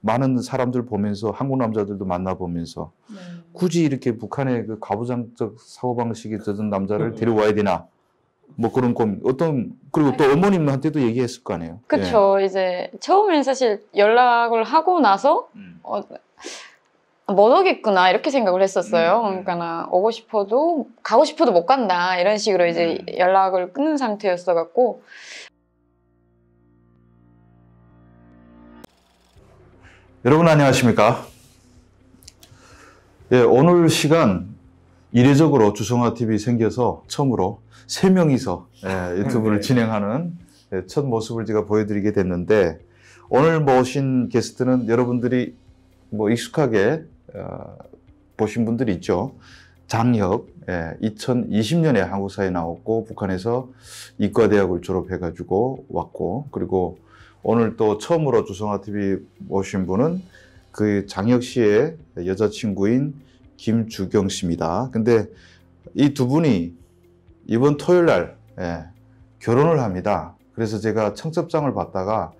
많은 사람들 보면서 한국 남자들도 만나보면서 굳이 이렇게 북한의 그 가부장적 사고방식이 젖은 남자를 데려와야 되나? 뭐 그런 고민. 그리고 또 어머님한테도 얘기했을 거 아니에요? 그쵸. 예. 이제 처음엔 사실 연락을 하고 나서 못 오겠구나 이렇게 생각을 했었어요. 그러니까 나 오고 싶어도 가고 싶어도 못 간다 이런 식으로 이제 연락을 끊는 상태였어 갖고. 여러분 안녕하십니까? 예, 오늘 시간 이례적으로 주성아TV 생겨서 처음으로 3명이서 유튜브를 진행하는 첫 모습을 제가 보여드리게 됐는데, 오늘 모신 게스트는 여러분들이 뭐 익숙하게 보신 분들이 있죠. 장혁, 2020년에 한국사에 나왔고 북한에서 이과대학을 졸업해가지고 왔고, 그리고 오늘 또 처음으로 주성아TV 모신 분은 그 장혁 씨의 여자친구인 김주경 씨입니다. 근데 이 두 분이 이번 토요일 날 결혼을 합니다. 그래서 제가 청첩장을 받다가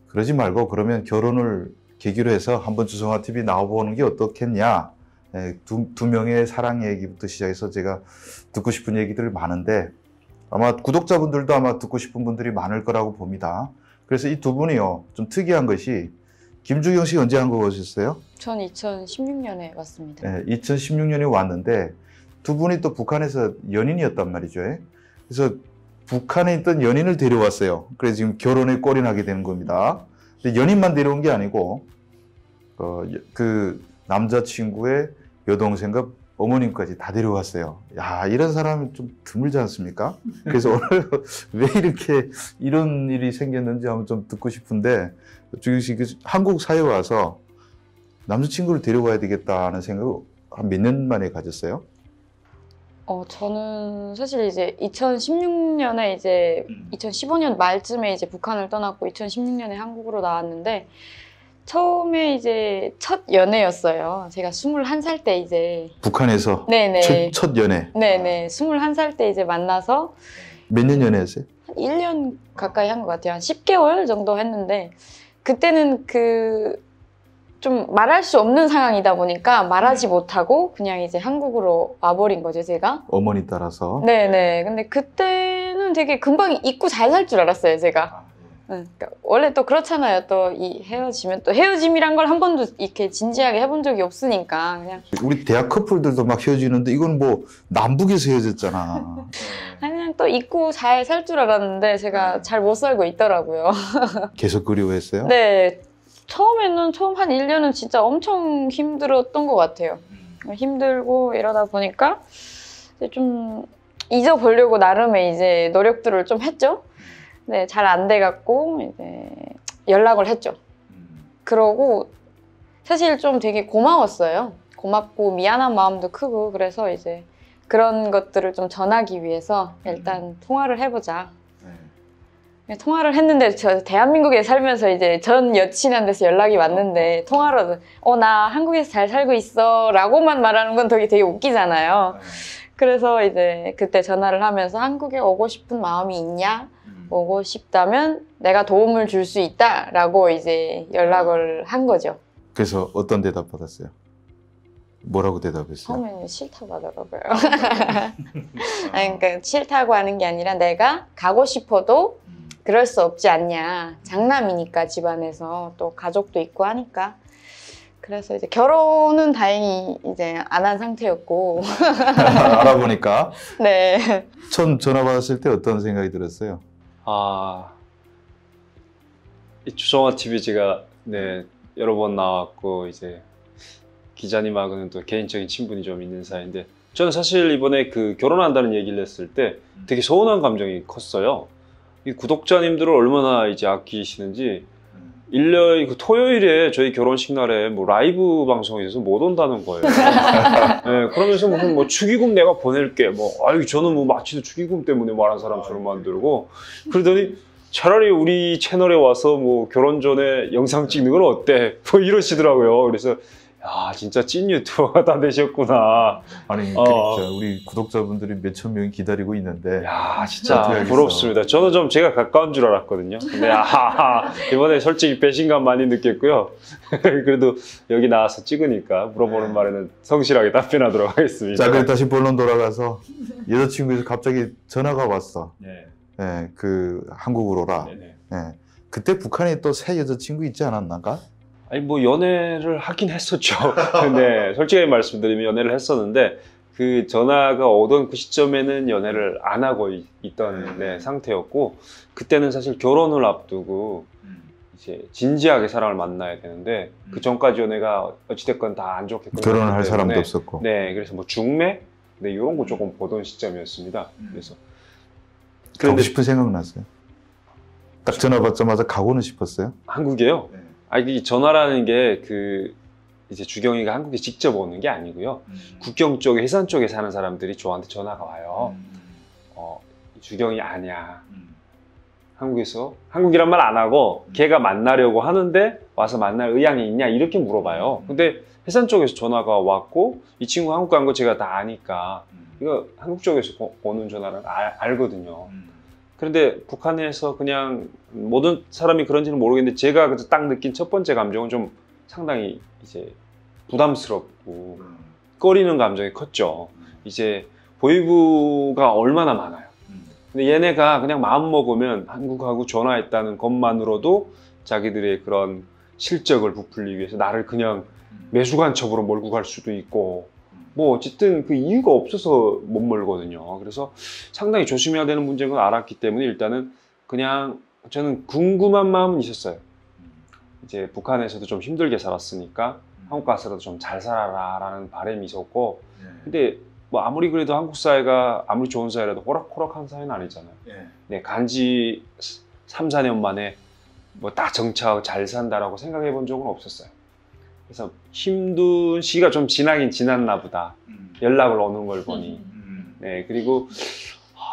그러지 말고 그러면 결혼을 계기로 해서 한번 주성아TV 나와보는 게 어떻겠냐. 두 명의 사랑 얘기부터 시작해서 제가 듣고 싶은 얘기들 많은데 아마 구독자분들도 아마 듣고 싶은 분들이 많을 거라고 봅니다. 그래서 이 두 분이요, 좀 특이한 것이, 김주경 씨 언제 한국 오셨어요? 전 2016년에 왔습니다. 2016년에 왔는데 두 분이 또 북한에서 연인이었단 말이죠. 그래서 북한에 있던 연인을 데려왔어요. 그래서 지금 결혼에 꼴이 나게 되는 겁니다. 근데 연인만 데려온 게 아니고 그 남자친구의 여동생과 어머님까지 다 데려왔어요. 야, 이런 사람이 좀 드물지 않습니까? 그래서 오늘 왜 이렇게 이런 일이 생겼는지 한번 좀 듣고 싶은데, 주경 씨 한국 사회 와서 남자친구를 데려가야 되겠다는 생각을 한 몇 년 만에 가졌어요? 저는 사실 이제 2016년에 이제 2015년 말쯤에 이제 북한을 떠났고 2016년에 한국으로 나왔는데, 처음에 이제 첫 연애였어요. 제가 21살 때 이제 북한에서 네네. 첫 연애. 네네. 21살 때 이제 만나서 몇 년 연애했어요? 한 1년 가까이 한 것 같아요. 한 10개월 정도 했는데, 그때는 좀 말할 수 없는 상황이다 보니까 말하지 못하고 그냥 이제 한국으로 와버린 거죠, 제가. 어머니 따라서. 네네. 근데 그때는 되게 금방 잊고 잘 살 줄 알았어요, 제가. 그러니까 원래 또 그렇잖아요. 또 이 헤어지면 또 헤어짐이란 걸 한 번도 이렇게 진지하게 해본 적이 없으니까 그냥. 우리 대학 커플들도 막 헤어지는데 이건 뭐 남북에서 헤어졌잖아. 그냥 또 잊고 잘 살 줄 알았는데 제가 잘 못 살고 있더라고요. 계속 그리워했어요? 네. 처음 한 1년은 진짜 엄청 힘들었던 것 같아요. 힘들고 이러다 보니까 이제 좀 잊어보려고 나름의 이제 노력들을 좀 했죠. 네, 잘 안 돼갖고 이제 연락을 했죠. 그러고 사실 좀 되게 고마웠어요. 고맙고 미안한 마음도 크고, 그래서 이제 그런 것들을 좀 전하기 위해서 일단 통화를 해보자. 통화를 했는데, 저 대한민국에 살면서 이제 전 여친한테서 연락이 왔는데 통화로 나 한국에서 잘 살고 있어 라고만 말하는 건 되게 웃기잖아요. 그래서 이제 그때 전화를 하면서 한국에 오고 싶은 마음이 있냐? 오고 싶다면 내가 도움을 줄 수 있다 라고 이제 연락을 한 거죠. 그래서 어떤 대답 받았어요? 뭐라고 대답했어요? 처음에는 싫다고 하더라고요. 아니, 그러니까 싫다고 하는 게 아니라 내가 가고 싶어도 그럴 수 없지 않냐. 장남이니까 집안에서 또 가족도 있고 하니까. 그래서 이제 결혼은 다행히 이제 안 한 상태였고. 알아보니까. 네. 처음 전화 받았을 때 어떤 생각이 들었어요? 이 주성아TV 제가 여러 번 나왔고 이제 기자님하고는 또 개인적인 친분이 좀 있는 사이인데, 저는 사실 이번에 그 결혼한다는 얘기를 했을 때 되게 서운한 감정이 컸어요. 이 구독자님들을 얼마나 이제 아끼시는지, 1년 그 토요일에 저희 결혼식 날에 뭐 라이브 방송에 있어서 못 온다는 거예요. 네, 그러면서 무슨 뭐 축의금 내가 보낼게, 저는 뭐 마치도 축의금 때문에 말한 사람처럼 만들고, 그러더니 차라리 우리 채널에 와서 뭐 결혼 전에 영상 찍는 건 어때? 뭐 이러시더라고요. 그래서 야, 진짜 찐 유튜버가 다 되셨구나. 아니 어. 그러니까 우리 구독자분들이 몇천 명이 기다리고 있는데 야, 진짜 어떻게 하겠어. 부럽습니다. 저는 좀 제가 가까운 줄 알았거든요. 근데 이번에 솔직히 배신감 많이 느꼈고요. 그래도 여기 나와서 찍으니까 물어보는 말에는 성실하게 답변하도록 하겠습니다. 자, 그럼 다시 본론 돌아가서 여자친구에서 갑자기 전화가 왔어. 네. 예, 그 한국으로 오라. 네네. 예. 그때 북한에 또 새 여자친구 있지 않았나가? 아니 뭐 연애를 하긴 했었죠. 근데 솔직히 말씀드리면 연애를 했었는데 그 전화가 오던 그 시점에는 연애를 안 하고 있던 네, 상태였고 그때는 사실 결혼을 앞두고 이제 진지하게 사람을 만나야 되는데 그 전까지 연애가 어찌됐건 다 안 좋게 끝났기 결혼을 할 때문에 사람도 없었고. 네, 그래서 뭐 중매 네, 이런 거 조금 보던 시점이었습니다. 그래서 가고 그런데 싶은 생각 났어요? 딱 전화 받자마자 가고는 싶었어요? 한국에요? 아, 이 전화라는 게 그 이제 주경이가 한국에 직접 오는 게 아니고요. 국경 쪽에 해산 쪽에 사는 사람들이 저한테 전화가 와요. 주경이 아니야. 한국에서 한국이란 말 안 하고 걔가 만나려고 하는데 와서 만날 의향이 있냐 이렇게 물어봐요. 근데 해산 쪽에서 전화가 왔고 이 친구 한국 간 거 제가 다 아니까 이거 한국 쪽에서 오는 전화를 알거든요. 그런데 북한에서 그냥 모든 사람이 그런지는 모르겠는데 제가 그래서 딱 느낀 첫 번째 감정은 좀 상당히 이제 부담스럽고 꺼리는 감정이 컸죠. 이제 보이부가 얼마나 많아요. 근데 얘네가 그냥 마음 먹으면 한국하고 전화했다는 것만으로도 자기들의 그런 실적을 부풀리기 위해서 나를 그냥 매수간첩으로 몰고 갈 수도 있고 뭐 어쨌든 그 이유가 없어서 못 몰거든요. 그래서 상당히 조심해야 되는 문제인 걸 알았기 때문에 일단은 그냥 저는 궁금한 마음은 있었어요. 이제 북한에서도 좀 힘들게 살았으니까 한국 가서라도 좀 잘 살아라 라는 바람이 있었고 근데 뭐 아무리 그래도 한국 사회가 아무리 좋은 사회라도 호락호락한 사회는 아니잖아요. 네, 간지 3, 4년 만에 뭐 다 정착하고 잘 산다라고 생각해 본 적은 없었어요. 그래서 힘든 시기가 좀 지나긴 지났나 보다. 연락을 오는 걸 보니. 네, 그리고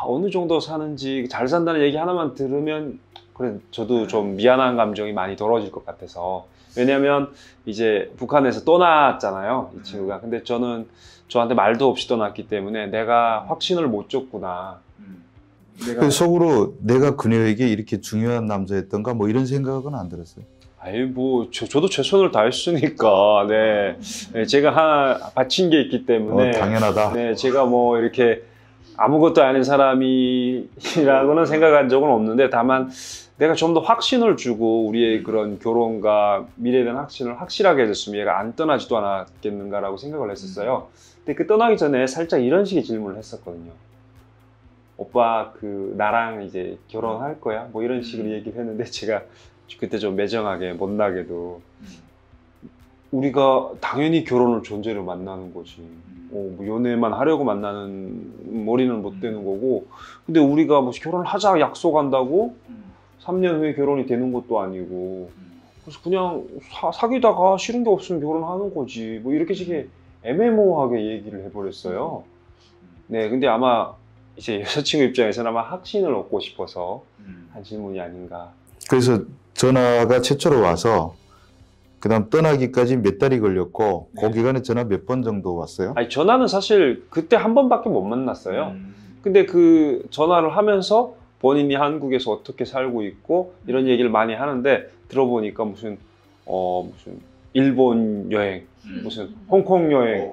어느 정도 사는지 잘 산다는 얘기 하나만 들으면 그래 저도 좀 미안한 감정이 많이 덜어질 것 같아서. 왜냐면 이제 북한에서 떠났잖아요, 이 친구가. 근데 저한테 말도 없이 떠났기 때문에 내가 확신을 못 줬구나. 그 속으로 내가 그녀에게 이렇게 중요한 남자였던가 뭐 이런 생각은 안 들었어요? 아이 뭐 저도 최선을 다했으니까 네, 네, 제가 하나 바친 게 있기 때문에 당연하다. 네, 제가 뭐 이렇게 아무것도 아닌 사람이라고는 생각한 적은 없는데 다만 내가 좀 더 확신을 주고 우리의 그런 결혼과 미래에 대한 확신을 확실하게 해줬으면 얘가 안 떠나지도 않았겠는가라고 생각을 했었어요. 근데 그 떠나기 전에 살짝 이런 식의 질문을 했었거든요. 오빠 그 나랑 이제 결혼할 거야? 뭐 이런 식으로 얘기를 했는데 제가 그때 좀 매정하게 못나게도 우리가 당연히 결혼을 전제로 만나는 거지. 뭐 연애만 하려고 만나는 머리는 못 되는 거고 근데 우리가 뭐 결혼을 하자 약속한다고 3년 후에 결혼이 되는 것도 아니고 그래서 그냥 사귀다가 싫은 게 없으면 결혼하는 거지 뭐 이렇게 식의 애매모호하게 얘기를 해버렸어요. 네, 근데 아마 이제 여자친구 입장에서는 아마 확신을 얻고 싶어서 한 질문이 아닌가. 그래서 전화가 최초로 와서 그다음 떠나기까지 몇 달이 걸렸고 그 기간에 전화 몇 번 정도 왔어요? 아니 전화는 사실 그때 한 번밖에 못 만났어요. 근데 그 전화를 하면서 본인이 한국에서 어떻게 살고 있고 이런 얘기를 많이 하는데 들어보니까 무슨 일본 여행, 무슨 홍콩 여행,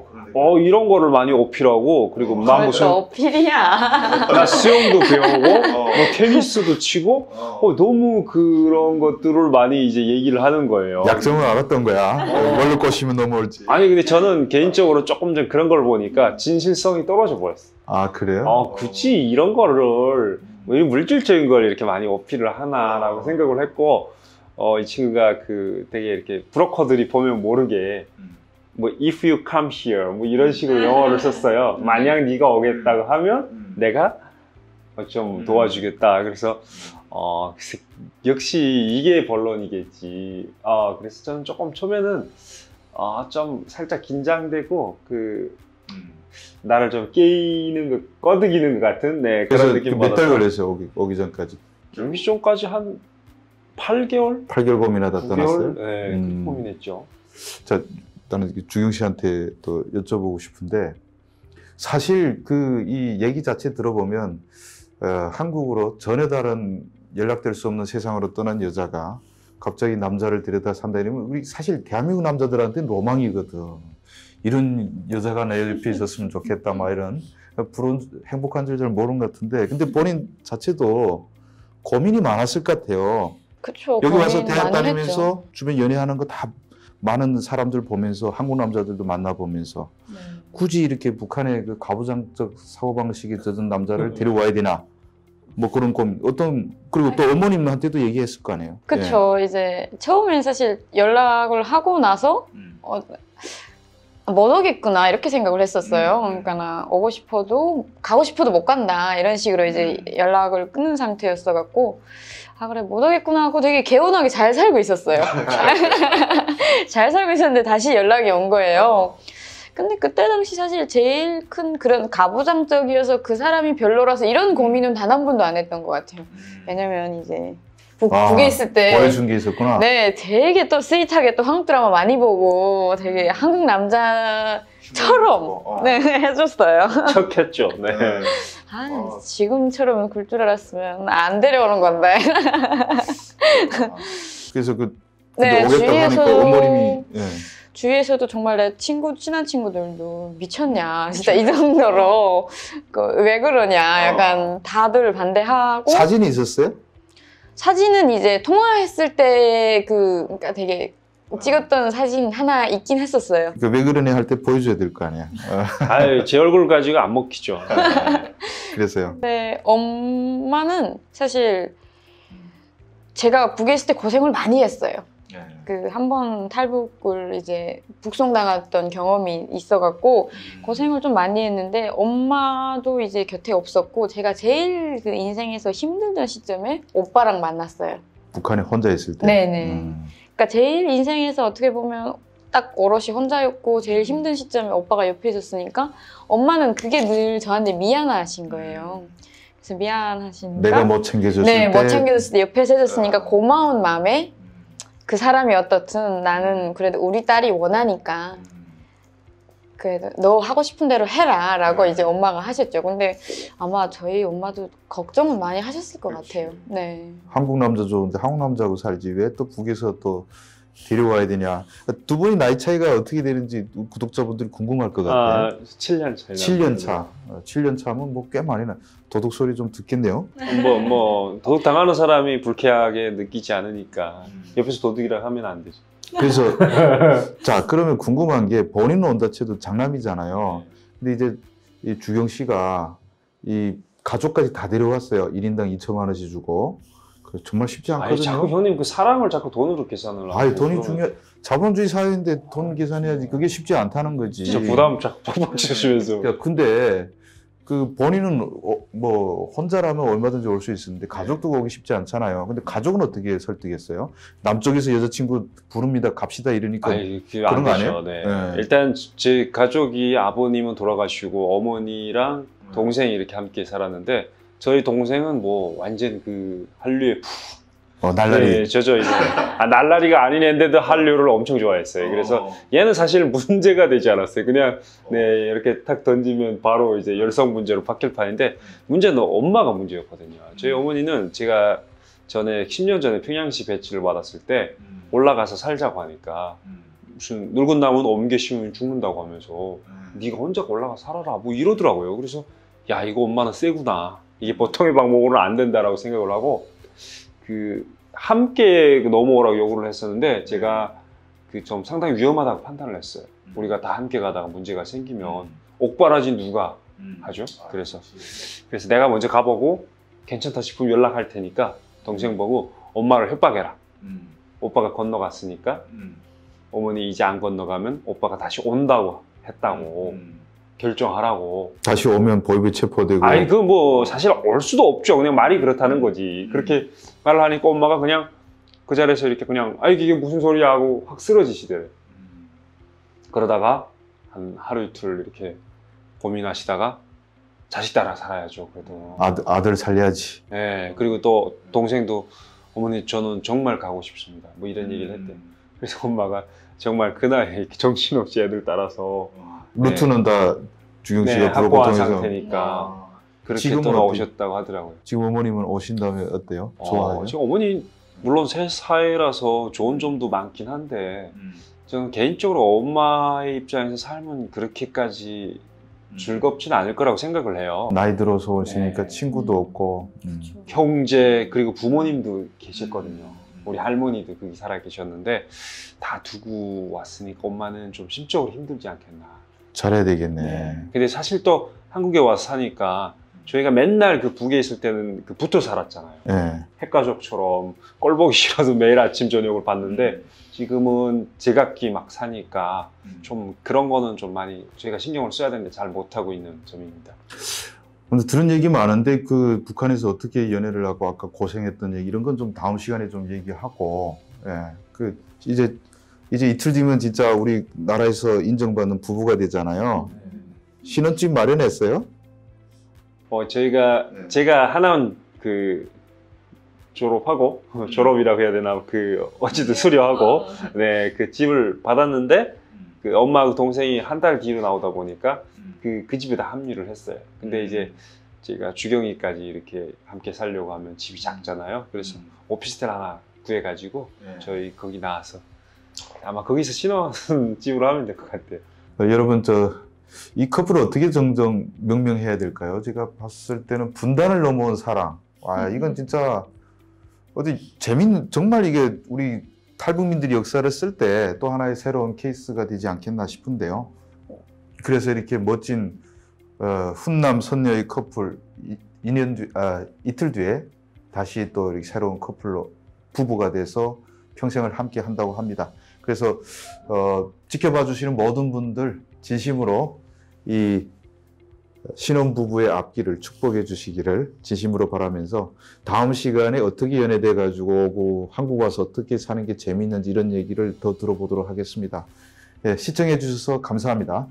이런 거를 많이 어필하고 그리고 막 무슨 어필이야. 나 수영도 배우고 뭐 테니스도 치고 너무 그런 것들을 많이 이제 얘기를 하는 거예요. 약점을 알았던 거야. 뭘로 꼬시면 넘어올지. 아니 근데 저는 개인적으로 조금 좀 그런 걸 보니까 진실성이 떨어져 버렸어. 아 그래요? 굳이 이런 거를 뭐 이런 물질적인 걸 이렇게 많이 어필을 하나라고 생각을 했고 이 친구가 그 되게 이렇게 브로커들이 보면 모르게 뭐 if you come here 뭐 이런 식으로 영어를 썼어요. 만약 네가 오겠다고 하면 내가 좀 도와주겠다. 그래서 역시 이게 본론이겠지. 그래서 저는 조금 처음에는 좀 살짝 긴장되고 나를 좀 깨이는 거, 꺼득이는 것 같은 그런 느낌 몇 달 받았어요. 걸렸어요 오기 전까지? 미션까지 한 8개월? 8개월 범위나 다 9개월? 떠났어요? 네, 그렇게 고민했죠. 자, 일단은 주경 씨한테 또 여쭤보고 싶은데 사실 이 얘기 자체 들어보면 한국으로 전혀 다른 연락될 수 없는 세상으로 떠난 여자가 갑자기 남자를 데려다 산다 이러면 우리 사실 대한민국 남자들한테는 로망이거든. 이런 여자가 내 옆에 있었으면 좋겠다 막 이런 부러운 행복한 줄 잘 모르는 것 같은데 근데 본인 자체도 고민이 많았을 것 같아요. 그쵸. 여기 와서 고민 대학 많이 다니면서 했죠. 주변 연애하는 거 다 많은 사람들 보면서 한국 남자들도 만나보면서 네. 굳이 이렇게 북한의 그 가부장적 사고방식이 젖은 남자를 데려와야 되나 뭐 그런 고민 그리고 또 어머님한테도 얘기했을 거 아니에요. 그쵸. 이제 처음엔 사실 연락을 하고 나서 못 오겠구나 이렇게 생각을 했었어요. 그러니까 나 오고 싶어도 가고 싶어도 못 간다 이런 식으로 이제 연락을 끊는 상태였어 갖고 아 그래 못 오겠구나 하고 되게 개운하게 잘 살고 있었어요. 잘 살고 있었는데 다시 연락이 온 거예요. 근데 그때 당시 사실 제일 큰 그런 가부장적이어서 그 사람이 별로라서 이런 고민은 단 한 번도 안 했던 것 같아요. 왜냐면 이제 북에 있을 때 보여준 게 있었구나. 네, 되게 또 스윗하게 또 한국 드라마 많이 보고 되게 한국 남자처럼 네, 해줬어요. 척했죠. 네. 아, 지금처럼 굴 줄 알았으면 안 데려오는 건데. 그래서 근데 네, 오겠다고 하니까 어머님이 주위에서도 정말 내 친한 친구들도 미쳤냐 진짜 이 정도로 왜 그러냐 약간 다들 반대하고 사진이 있었어요? 사진은 이제 통화했을 때 그러니까 되게 찍었던 사진 하나 있긴 했었어요. 왜 그러냐 할 때 보여줘야 될 거 아니야. 아유, 제 얼굴 가지고 안 먹히죠. 그래서요. 네, 엄마는 사실 제가 북에 있을 때 고생을 많이 했어요. 그 한 번 탈북을 이제 북송당했던 경험이 있어갖고 고생을 좀 많이 했는데 엄마도 이제 곁에 없었고 제가 제일 그 인생에서 힘들던 시점에 오빠랑 만났어요. 북한에 혼자 있을 때. 네네. 그러니까 제일 인생에서 어떻게 보면 딱 오롯이 혼자였고 제일 힘든 시점에 오빠가 옆에 있었으니까 엄마는 그게 늘 저한테 미안하신 거예요. 그래서 미안하시니까 내가 못 챙겨줬을 네, 때. 못 챙겨줬을 때 옆에서 해줬으니까 고마운 마음에 그 사람이 어떻든 나는 그래도 우리 딸이 원하니까 그래도 너 하고 싶은 대로 해라 라고 이제 엄마가 하셨죠. 근데 아마 저희 엄마도 걱정은 많이 하셨을 것 같아요. 네. 한국 남자 좋은데 한국 남자하고 살지 왜 또 북에서 또 데려와야 되냐. 두 분이 나이 차이가 어떻게 되는지 구독자분들이 궁금할 것 같아요. 7년 차이. 7년 차. 7년 차면 뭐 꽤 많이 나. 도둑 소리 좀 듣겠네요. 도둑 당하는 사람이 불쾌하게 느끼지 않으니까 옆에서 도둑이라 하면 안 되죠. 그래서 자 그러면 궁금한 게 본인 온 자체도 장남이잖아요. 근데 이제 이 주경 씨가 이 가족까지 다 데려왔어요. 1인당 2천만 원씩 주고. 정말 쉽지 않거든요. 아니, 자꾸 형님 그 사랑을 자꾸 돈으로 계산을 하고. 아니 돈이 자본주의 사회인데 돈 계산해야지. 그게 쉽지 않다는 거지. 진짜 부담 자꾸 팍팍 주시면서. 근데 그 본인은 뭐 혼자라면 얼마든지 올 수 있었는데 가족도 오기 쉽지 않잖아요. 근데 가족은 어떻게 설득했어요? 남쪽에서 여자친구 부릅니다. 갑시다 이러니까 아니, 그런 거 아니에요? 네. 네. 일단 제 가족이 아버님은 돌아가시고 어머니랑 동생이 이렇게 함께 살았는데 저희 동생은 뭐 완전 그 한류에 날라리. 네, 저죠 이제 날라리가 아닌 애인데도 한류를 엄청 좋아했어요. 그래서 얘는 사실 문제가 되지 않았어요. 그냥 네 이렇게 탁 던지면 바로 이제 열성 문제로 바뀔 판인데 문제는 엄마가 문제였거든요. 저희 어머니는 제가 전에 10년 전에 평양시 배치를 받았을 때 올라가서 살자고 하니까 무슨 늙은 나무는 옮겨 심으면 죽는다고 하면서 네가 혼자 올라가 살아라 뭐 이러더라고요. 그래서 야 이거 엄마는 세구나. 이게 보통의 방법으로는 안 된다라고 생각을 하고 그 함께 넘어오라고 요구를 했었는데 제가 그 좀 상당히 위험하다고 판단을 했어요. 우리가 다 함께 가다가 문제가 생기면 옥바라지 누가 하죠? 그래서 내가 먼저 가보고 괜찮다 싶으면 연락할 테니까 동생 보고 엄마를 협박해라. 오빠가 건너갔으니까 어머니 이제 안 건너가면 오빠가 다시 온다고 했다고 결정하라고. 다시 오면 보이비 체포되고. 아니 그 뭐 사실 올 수도 없죠. 그냥 말이 그렇다는 거지. 그렇게 말을 하니까 엄마가 그냥 그 자리에서 이렇게 그냥 아이 이게 무슨 소리야 하고 확 쓰러지시더래. 그러다가 한 하루 이틀 이렇게 고민하시다가 자식 따라 살아야죠. 그래도 아들 살려야지. 네. 그리고 또 동생도 어머니 저는 정말 가고 싶습니다. 뭐 이런 얘기를 했대. 그래서 엄마가 정말 그 나이에 이렇게 정신없이 애들 따라서 루트는 다 주경 씨가 부르고 확보한 통해서. 상태니까 그렇게 지금은 돌아오셨다고 하더라고요. 지금 어머님은 오신 다음에 어때요? 좋아요? 지금 어머니 물론 새 사회라서 좋은 점도 많긴 한데 저는 개인적으로 엄마의 입장에서 삶은 그렇게까지 즐겁진 않을 거라고 생각을 해요. 나이 들어서 오시니까 네. 친구도 없고. 형제 그리고 부모님도 계셨거든요. 우리 할머니도 거기 살아 계셨는데 다 두고 왔으니까 엄마는 좀 심적으로 힘들지 않겠나. 잘해야 되겠네. 근데 사실 또 한국에 와서 사니까 저희가 맨날 그 북에 있을 때는 그 붙어 살았잖아요. 네. 핵가족처럼 꼴 보기 싫어도 매일 아침 저녁을 봤는데 지금은 제각기 막 사니까 좀 그런 거는 좀 많이 저희가 신경을 써야 되는데 잘 못하고 있는 점입니다. 근데 들은 얘기 많은데 그 북한에서 어떻게 연애를 하고 아까 고생했던 얘기 이런 건 좀 다음 시간에 좀 얘기하고, 예. 그 이제 이틀 뒤면 진짜 우리 나라에서 인정받는 부부가 되잖아요. 신혼집 마련했어요? 제가 하나는 그 졸업하고 졸업이라고 해야 되나 그 어쨌든 수료하고 네 그 집을 받았는데 그 엄마하고 동생이 한 달 뒤로 나오다 보니까 그 집에 다 합류를 했어요. 근데 이제 제가 주경이까지 이렇게 함께 살려고 하면 집이 작잖아요. 그래서 오피스텔 하나 구해가지고 저희 거기 나와서 아마 거기서 신혼집으로 하면 될 것 같아요. 여러분 이 커플을 어떻게 정정 명명해야 될까요? 제가 봤을 때는 분단을 넘어온 사랑. 와, 이건 진짜 정말 이게 우리 탈북민들이 역사를 쓸 때 또 하나의 새로운 케이스가 되지 않겠나 싶은데요. 그래서 이렇게 멋진 훈남 선녀의 커플 이틀 뒤에 다시 또 이렇게 새로운 커플로 부부가 돼서 평생을 함께 한다고 합니다. 그래서 지켜봐 주시는 모든 분들 진심으로 이 신혼부부의 앞길을 축복해 주시기를 진심으로 바라면서 다음 시간에 어떻게 연애돼 가지고 오고 한국 와서 어떻게 사는 게 재밌는지 이런 얘기를 더 들어보도록 하겠습니다. 예, 시청해 주셔서 감사합니다.